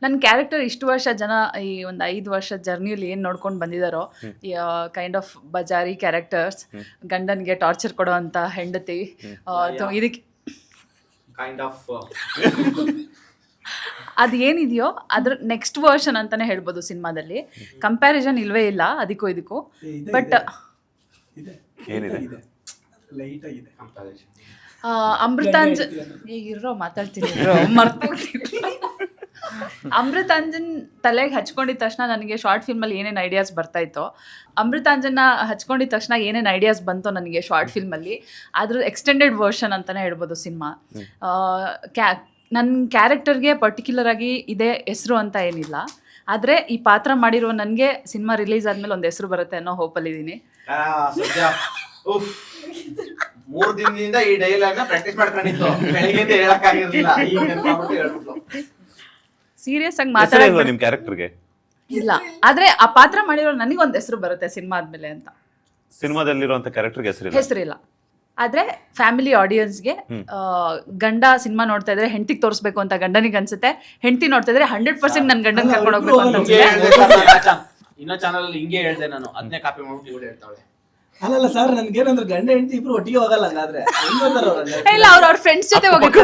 ನನ್ನ ಕ್ಯಾರೆಕ್ಟರ್ ಇಷ್ಟು ವರ್ಷ ಜನ ಈ ಒಂದು 5 ವರ್ಷದ ಜರ್ನಿಯಲ್ಲಿ ಏನು ನೋಡ್ಕೊಂಡು ಬಂದಿದ್ದಾರೋ ಕೈಂಡ್ ಆಫ್ ಬಜಾರಿ ಕ್ಯಾರೆಕ್ಟರ್ಸ್, ಗಂಡನಿಗೆ ಟಾರ್ಚರ್ ಕೊಡೋ ಅಂತ ಹೆಂಡತಿ, ಇದಕ್ಕೆ ಕೈಂಡ್ ಆಫ್ ಅದು ಏನಿದೆಯೋ ಅದ್ರ ನೆಕ್ಸ್ಟ್ ವರ್ಷನ್ ಅಂತಾನೆ ಹೇಳ್ಬೋದು. ಸಿನಿಮಾದಲ್ಲಿ ಕಂಪ್ಯಾರಿಸನ್ ಇಲ್ವೇ ಇಲ್ಲ ಅದಕ್ಕೂ ಇದಕ್ಕೂ. ಬಟ್ ಅಮೃತಾಂಜನ್ ಇರೋ ಮಾತಾಡ್ತೀನಿ ಅಮೃತಾಂಜನ್ ತಲೆಗೆ ಹಚ್ಕೊಂಡಿದ ತಕ್ಷಣ ನನಗೆ ಶಾರ್ಟ್ ಫಿಲ್ಮಲ್ಲಿ ಏನೇನು ಐಡಿಯಾಸ್ ಬರ್ತಾ ಇತ್ತೋ, ಅಮೃತಾಂಜನ್ನ ಹಚ್ಕೊಂಡಿದ ತಕ್ಷಣ ಏನೇನು ಐಡಿಯಾಸ್ ಬಂತೋ ನನಗೆ ಶಾರ್ಟ್ ಫಿಲ್ಮಲ್ಲಿ, ಅದ್ರ ಎಕ್ಸ್ಟೆಂಡೆಡ್ ವರ್ಷನ್ ಅಂತಲೇ ಹೇಳ್ಬೋದು ಸಿನಿಮಾ. ನನ್ನ ಕ್ಯಾರೆಕ್ಟರ್ಗೆ ಪರ್ಟಿಕ್ಯುಲರ್ ಆಗಿ ಇದೇ ಹೆಸರು ಅಂತ ಏನಿಲ್ಲ, ಆದರೆ ಈ ಪಾತ್ರ ಮಾಡಿರೋ ನನಗೆ ಸಿನಿಮಾ ರಿಲೀಸ್ ಆದಮೇಲೆ ಒಂದು ಹೆಸರು ಬರುತ್ತೆ ಅನ್ನೋ ಹೋಪಲ್ಲಿದ್ದೀನಿ. 3 ದಿನದಿಂದ ಈ ಡೈಲಾಗ್ನ ಪ್ರಾಕ್ಟೀಸ್ ಮಾಡ್ಕೊಂಡಿದ್ದು, ಬೆಳಗ್ಗೆಯಿಂದ ಹೇಳಕ್ಕಾಗಿರ್ಲಿಲ್ಲ, ಈಗ ನೆನಪಾಗ್ಬಿಟ್ಟು ಹೇಳ್ಬಿಟ್ಲು. ಸೀರಿಯಸ್ ಆಗಿ ಮಾತಾಡೋದು ನಿಮ್ಮ ಕ್ಯಾರೆಕ್ಟರ್ಗೆ ಇಲ್ಲ, ಆದ್ರೆ ಆ ಪಾತ್ರ ಮಾಡಿರೋ ನನಗೊಂದು ಹೆಸರು ಬರುತ್ತೆ ಸಿನಿಮಾ ಆದ್ಮೇಲೆ ಅಂತ. ಸಿನಿಮಾದಲ್ಲಿರುವಂತ ಕ್ಯಾರೆಕ್ಟರ್ಗೆ ಹೆಸರಿಲ್ಲ, ಆದ್ರೆ ಫ್ಯಾಮಿಲಿ ಆಡಿಯನ್ಸ್ಗೆ ಗಂಡ ಸಿನಿಮಾ ನೋಡ್ತಾ ಇದ್ರೆ ಹೆಂಡತಿಗೆ ತೋರಿಸ್ಬೇಕು ಅಂತ ಗಂಡನಿಗೆ ಅನ್ಸುತ್ತೆ, ಹೆಂಡತಿ ನೋಡ್ತಾ ಇದ್ರೆ 100% ನನ್ನ ಗಂಡನ ಕರ್ಕೊಂಡು ಹೋಗ್ಬೇಕು ಅಂತ ಅನ್ಸುತ್ತೆ. ಇನ್ನೋ ಚಾನಲ್ ಹಿಂಗೆ ಹೇಳ್ದೆ ನಾನು, ಅದನ್ನೇ ಕಾಪಿ ಮಾಡ್ಬಿಟ್ಟು ಇವಳು ಹೇಳ್ತಾಳೆ. ಅಲ್ಲಲ್ಲ ಸರ್, ನನ್ಗೇನಂದ್ರೆ ಗಂಡ ಹೆಂಡತಿ ಇಬ್ರು ಒಟ್ಟಿಗೆ ಹೋಗಲ್ಲ ಹಂಗಾದ್ರೆ. ಇಲ್ಲ, ಅವ್ರ ಫ್ರೆಂಡ್ಸ್ ಜೊತೆ ಹೋಗ್ಬೇಕು.